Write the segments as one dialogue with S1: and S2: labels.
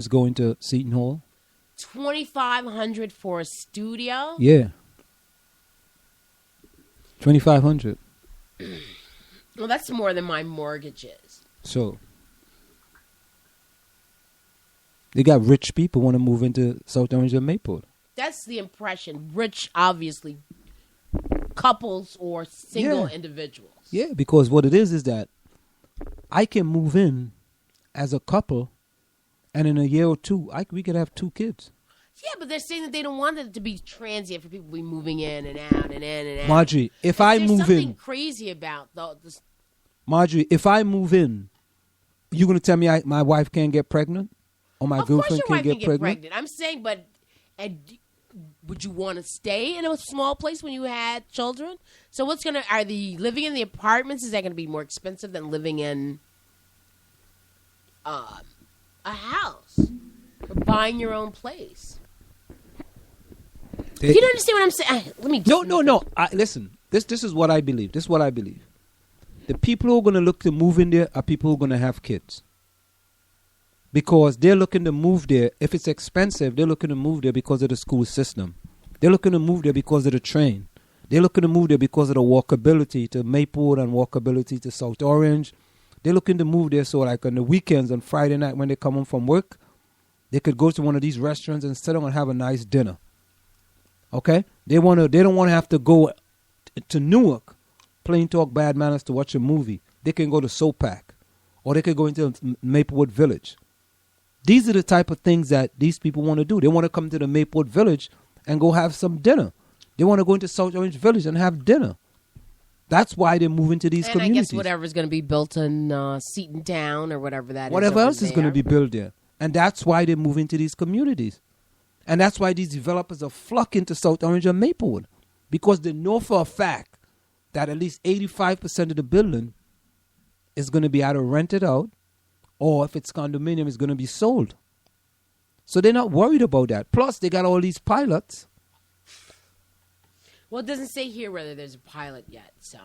S1: kids going to Seton Hall.
S2: $2,500 for a studio?
S1: Yeah. $2,500.
S2: Well, that's more than my mortgage is.
S1: So they got rich people want to move into South Orange and Maplewood.
S2: That's the impression. Rich, obviously, couples or single individuals.
S1: Yeah, because what it is that I can move in as a couple, and in a year or two, we could have 2 kids.
S2: Yeah, but they're saying that they don't want it to be transient for people to be moving in and out and in and out.
S1: Marjorie, if I move in...
S2: There's something crazy about this.
S1: Marjorie, if I move in, you going to tell me my wife can't get pregnant? Or my girlfriend can't get pregnant?
S2: I'm saying, but would you want to stay in a small place when you had children? So are the living in the apartments, is that going to be more expensive than living in a house? Or buying your own place? You don't understand what I'm saying? Let me.
S1: No. Listen, this is what I believe. This is what I believe. The people who are going to look to move in there are people who are going to have kids. Because they're looking to move there. If it's expensive, they're looking to move there because of the school system. They're looking to move there because of the train. They're looking to move there because of the walkability to Maplewood and walkability to South Orange. They're looking to move there so like on the weekends, on Friday night when they come home from work, they could go to one of these restaurants and sit down and have a nice dinner. Okay? They don't want to have to go to Newark, Plain Talk Bad Manners, to watch a movie. They can go to Sopak, or they could go into Maplewood Village. These are the type of things that these people want to do. They want to come to the Maplewood Village and go have some dinner. They want to go into South Orange Village and have dinner. That's why they're moving to these communities.
S2: And I guess whatever's going to be built in Seton Town or whatever that
S1: whatever
S2: is.
S1: Else is going to be built there. And that's why they're moving to these communities. And that's why these developers are flocking to South Orange and Maplewood. Because they know for a fact that at least 85% of the building is going to be either rented out, or if it's condominium, it's going to be sold. So they're not worried about that. Plus, they got all these pilots.
S2: Well, it doesn't say here whether there's a pilot yet, so.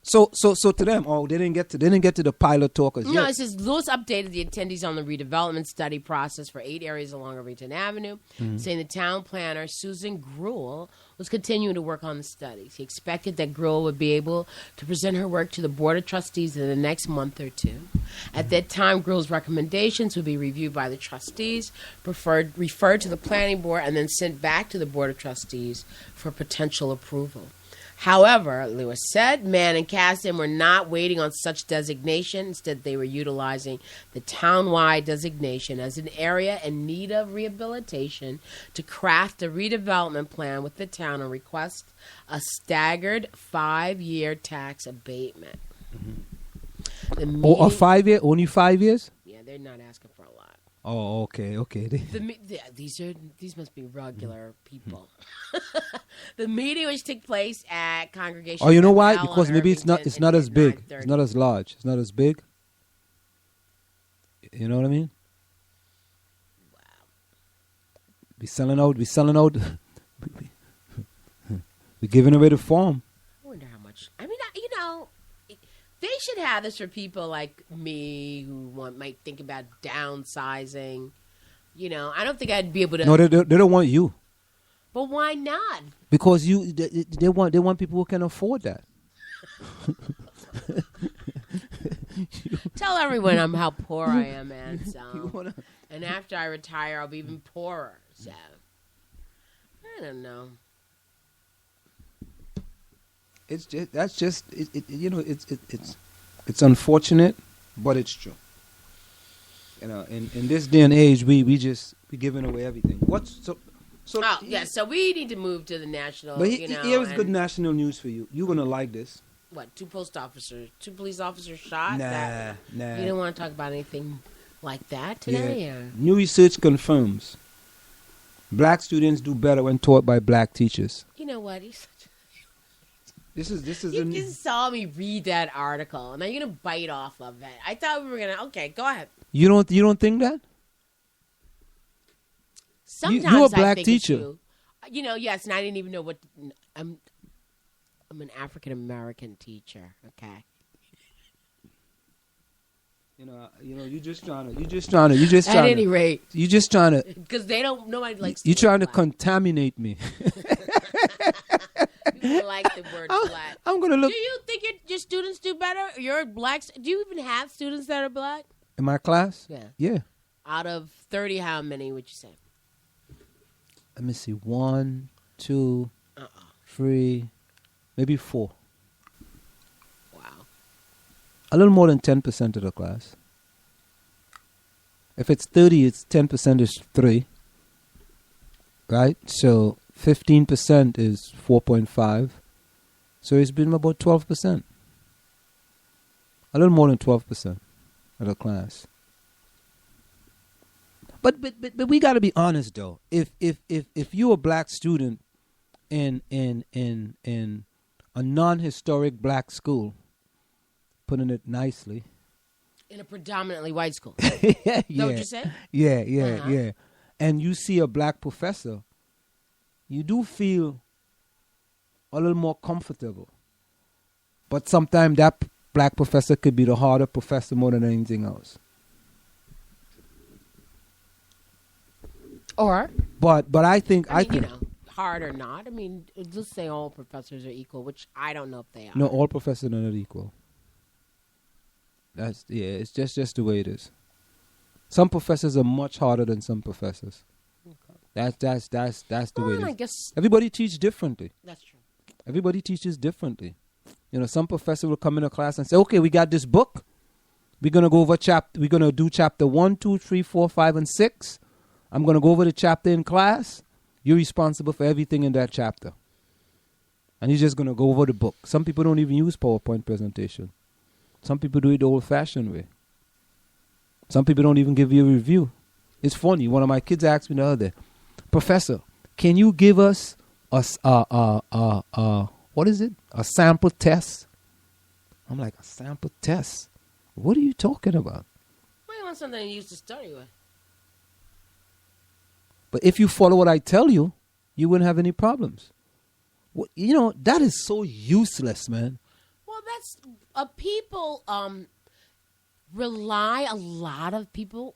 S1: So to them, they didn't get to the pilot talkers yet.
S2: No, it says Lewis updated the attendees on the redevelopment study process for 8 areas along Irvington Avenue, saying the town planner, Susan Gruel, was continuing to work on the studies. He expected that Gruel would be able to present her work to the Board of Trustees in the next month or two. At that time, Gruel's recommendations would be reviewed by the trustees, referred to the planning board, and then sent back to the Board of Trustees for potential approval. However, Lewis said, Mann and Caston were not waiting on such designation. Instead, they were utilizing the town-wide designation as an area in need of rehabilitation to craft a redevelopment plan with the town and request a staggered 5-year tax abatement.
S1: Mm-hmm. A 5 year? Only 5 years?
S2: Yeah, they're not asking for a lot.
S1: Oh, okay.
S2: These must be regular people. The meeting, which took place at Congregation.
S1: Oh, you know why? Because maybe it's not as big. It's not as large. It's not as big. You know what I mean?
S2: Wow.
S1: We selling out. We're giving away the farm.
S2: I wonder how much. I mean, they should have this for people like me who might think about downsizing. I don't think I'd be able to.
S1: No, they don't want you.
S2: But why not?
S1: Because they want people who can afford that.
S2: Tell everyone how poor I am, man. So, and after I retire, I'll be even poorer. So, I don't know.
S1: It's unfortunate, but it's true. In this day and age, we giving away everything.
S2: So we need to move to the national.
S1: But here is good national news for you. You're gonna like this.
S2: What? 2 police officers shot?
S1: Nah.
S2: You don't want to talk about anything like that today?
S1: Yeah. New research confirms black students do better when taught by black teachers.
S2: You know what?
S1: This is.
S2: You just saw me read that article, and now you're gonna bite off of it. I thought we were gonna. Okay, go ahead.
S1: You don't think that?
S2: Sometimes
S1: you're a black
S2: I think
S1: teacher.
S2: Yes, and I didn't even know what. I'm an African American teacher. Okay.
S1: You just trying to.
S2: At any rate,
S1: You just trying to.
S2: because nobody likes.
S1: You trying to
S2: black.
S1: contaminate me.
S2: People like the word black.
S1: I'm gonna look
S2: Do you think your students do better? Your blacks? Do you even have students that are black?
S1: in my class.
S2: Yeah.
S1: Yeah.
S2: Out of 30, how many would you say?
S1: Let me see. 1, 2, 3, maybe 4.
S2: Wow.
S1: A little more than 10% of the class. If it's 30, it's 10% is 3. Right? So 15% is 4.5. So it's been about 12%. A little more than 12% of the class. But we got to be honest though. If you're a black student in a non-historic black school, putting it nicely,
S2: In a predominantly white school.
S1: yeah,
S2: Is that what you said?
S1: yeah,
S2: Uh-huh.
S1: yeah, and you see a black professor, you do feel a little more comfortable. But sometimes that black professor could be the harder professor more than anything else.
S2: Or,
S1: But I think
S2: hard or not. I mean, let's say all professors are equal, which I don't know if they are.
S1: no, all professors are not equal. It's just the way it is. Some professors are much harder than some professors.
S2: Okay.
S1: That's the way it is.
S2: I guess
S1: Everybody teaches differently.
S2: that's true.
S1: Everybody teaches differently. Some professor will come in a class and say, "Okay, we got this book. We're gonna go over We're gonna do chapter 1, 2, 3, 4, 5, and 6. I'm gonna go over the chapter in class. You're responsible for everything in that chapter, and you're just gonna go over the book." Some people don't even use PowerPoint presentation. Some people do it the old-fashioned way. Some people don't even give you a review. It's funny. One of my kids asked me the other day, "Professor, can you give us what is it? A sample test?" I'm like, "A sample test? What are you talking about?"
S2: Well, you want something to use to study with.
S1: But if you follow what I tell you, you wouldn't have any problems. That is so useless, man.
S2: Well, that's people rely. A lot of people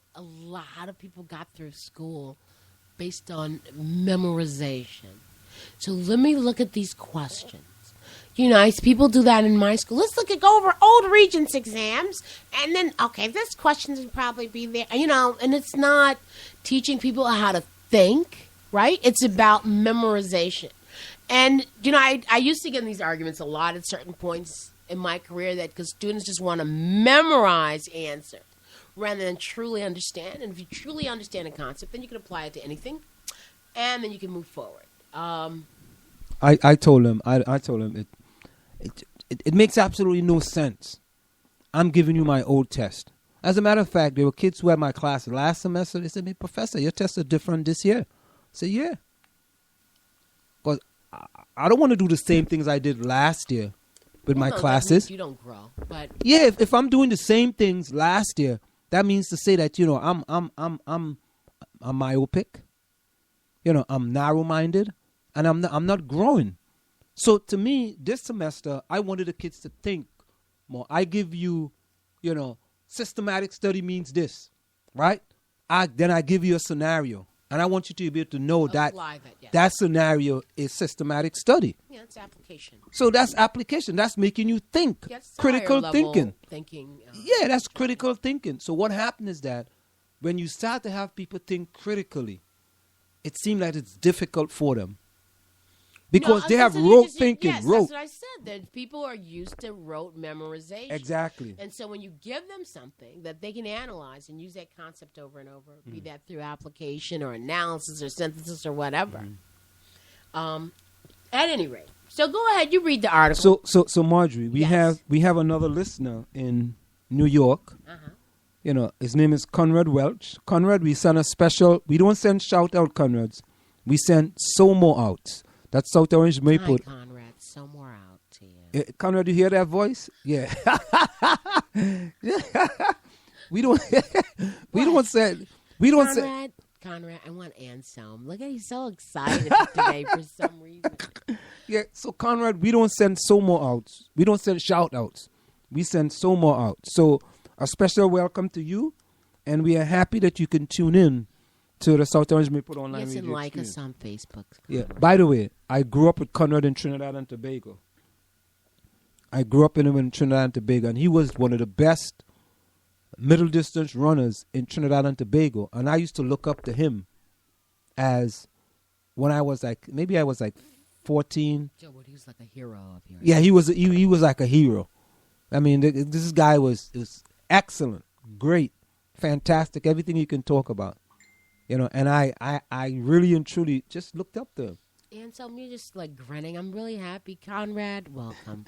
S2: got through school based on memorization. So let me look at these questions. People do that in my school. Let's go over old Regents exams, and then this question would probably be there. And it's not teaching people how to think, right? It's about memorization. And I used to get in these arguments a lot at certain points in my career because students just want to memorize answers rather than truly understand. And if you truly understand a concept, then you can apply it to anything, and then you can move forward.
S1: I told him it makes absolutely no sense. I'm giving you my old test. As a matter of fact, there were kids who had my class last semester. They said, "Hey, Professor, your tests are different this year." I said, "Yeah." Because I don't want to do the same things I did last year with my classes.
S2: You don't grow, but
S1: yeah, if I'm doing the same things last year, that means to say that I'm myopic. I'm narrow-minded, and I'm not growing. So to me, this semester, I wanted the kids to think more. I give you, systematic study means this, right? Then I give you a scenario, and I want you to be able to know that scenario is systematic study.
S2: Yeah, it's application.
S1: So that's application. That's making you think. Critical thinking. Yeah, that's critical thinking. So what happened is that when you start to have people think critically, it seems like it's difficult for them. Because they have rote thinking.
S2: Yes, that's what I said. That people are used to rote memorization.
S1: Exactly.
S2: And so when you give them something that they can analyze and use that concept over and over, be that through application or analysis or synthesis or whatever. At any rate, so go ahead. You read the article.
S1: So Marjorie, we have another listener in New York. His name is Conrade Welch. Conrad, we send a special. We don't send shout out Conrads. We send Somo outs. That's South Orange Maple.
S2: Hi, Conrad. So more out to you.
S1: Conrad, you hear that voice? Yeah. we don't send.
S2: Conrad, I want Anselm. Look at he's so excited today for some reason.
S1: Yeah. So Conrad, we don't send Somo outs. We don't send shout outs. We send Somo out. So a special welcome to you, and we are happy that you can tune in to the South Orange Maple Online
S2: Yes, and
S1: Radio
S2: like
S1: Experience.
S2: us on Facebook.
S1: Yeah. By the way, I grew up with Conrade in Trinidad and Tobago. I grew up in Trinidad and Tobago, and he was one of the best middle distance runners in Trinidad and Tobago. And I used to look up to him as when I was like, maybe I was like 14.
S2: Joe, he was like a hero of yours.
S1: Yeah, he was like a hero. I mean, this guy was excellent, great, fantastic, everything you can talk about. You know, and I really and truly just looked up to him.
S2: And so you're just like grinning. I'm really happy. Conrad, welcome.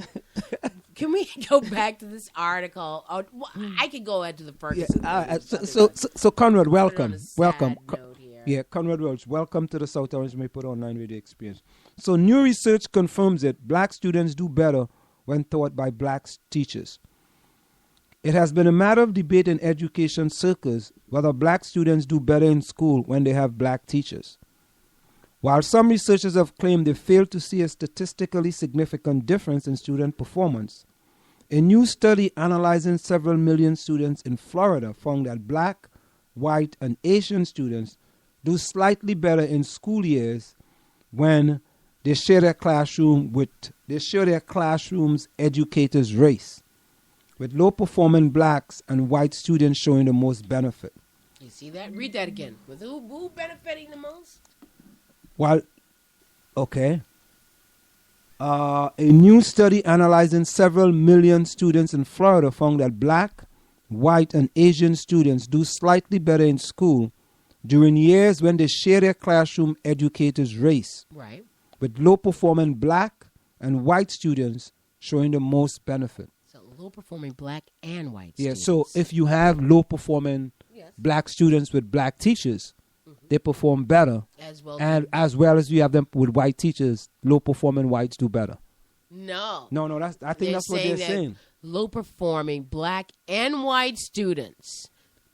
S2: Can we go back to this article? Oh, well, I could go ahead to the Ferguson.
S1: Yeah, so Conrad, welcome.
S2: Welcome.
S1: Yeah, Conrad Welch, welcome to the South Orange Maple Online Radio Experience. So new research confirms that black students do better when taught by black teachers. It has been a matter of debate in education circles whether black students do better in school when they have black teachers. While some researchers have claimed they failed to see a statistically significant difference in student performance, a new study analyzing several million students in Florida found that black, white, and Asian students do slightly better in school years when they share their classroom's educators' race, with low-performing blacks and white students showing the most benefit.
S2: You see that? Read that again. With who benefiting the most?
S1: While, okay. A new study analyzing several million students in Florida found that black, white, and Asian students do slightly better in school during years when they share their classroom educators' race,
S2: right,
S1: with low-performing black and white students showing the most benefit.
S2: So low-performing black and white
S1: students.
S2: Yeah,
S1: so if you have low-performing black students with black teachers, they perform better. As well as you have them with white teachers, low-performing whites do better.
S2: No.
S1: I think that's what they're saying.
S2: Low-performing black and white students,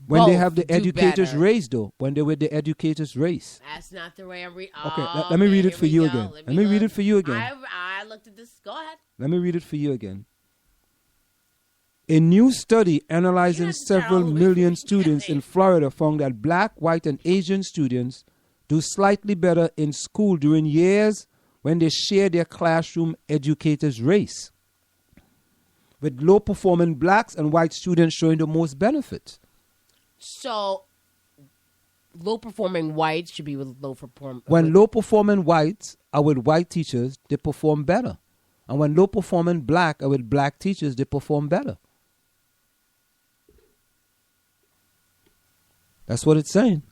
S1: when they have the educators' race, though, when they're with the educators' race.
S2: That's not the way I'm reading.
S1: Okay, let me read it for you again. Let me read it for you again.
S2: I looked at this. Go ahead.
S1: Let me read it for you again. A new study analyzing several million students in Florida found that black, white, and Asian students do slightly better in school during years when they share their classroom educators' race, with low-performing blacks and white students showing the most benefit.
S2: So, low-performing whites should be with low-performing...
S1: When low-performing whites are with white teachers, they perform better. And when low-performing black are with black teachers, they perform better. That's what it's saying.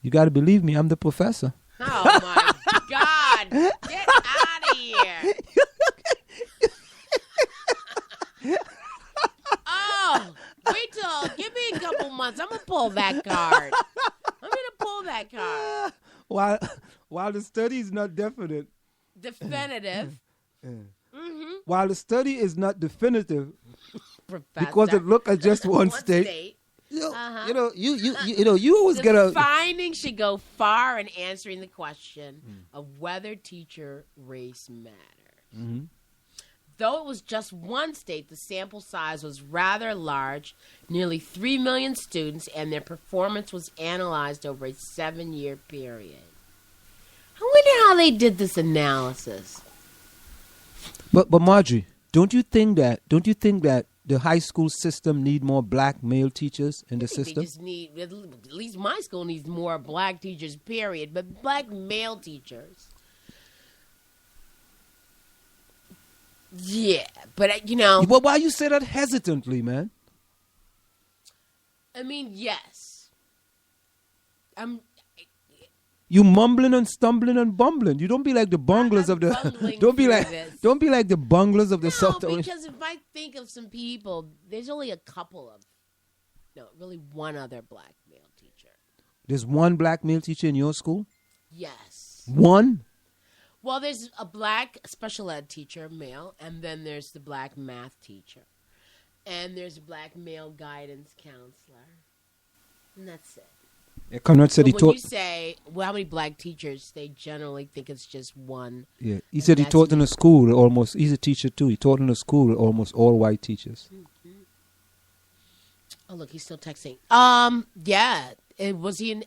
S1: You got to believe me. I'm the professor.
S2: Oh, my God. Get out of here. Oh, wait till, give me a couple months. I'm going to pull that card.
S1: While the study is not definite.
S2: Definitive.
S1: Mm-hmm. While the study is not definitive,
S2: Professor.
S1: Because it looked at just one state. You always get a...
S2: The findings should go far in answering the question of whether teacher race matters.
S1: Mm-hmm.
S2: Though it was just one state, the sample size was rather large, nearly 3 million students, and their performance was analyzed over a 7-year period. I wonder how they did this analysis.
S1: But Marjorie, don't you think that the high school system need more black male teachers in the system?
S2: They just need, at least my school needs more black teachers, period. But black male teachers, yeah. But
S1: Well, why you say that hesitantly, man?
S2: I mean, yes.
S1: You mumbling and stumbling and bumbling. You don't be like the bunglers of the. Don't be like the bunglers of the South.
S2: Because if I think of some people, there's only really one other black male teacher.
S1: There's one black male teacher in your school?
S2: Yes.
S1: One?
S2: Well, there's a black special ed teacher, male, and then there's the black math teacher, and there's a black male guidance counselor, and that's it.
S1: Yeah, Conrad said
S2: when you say, well, how many black teachers, they generally think it's just one.
S1: Yeah, he said he taught in a school almost. He's a teacher too. He taught in a school with almost all white teachers.
S2: Mm-hmm. Oh, look, he's still texting. Yeah. Was he in?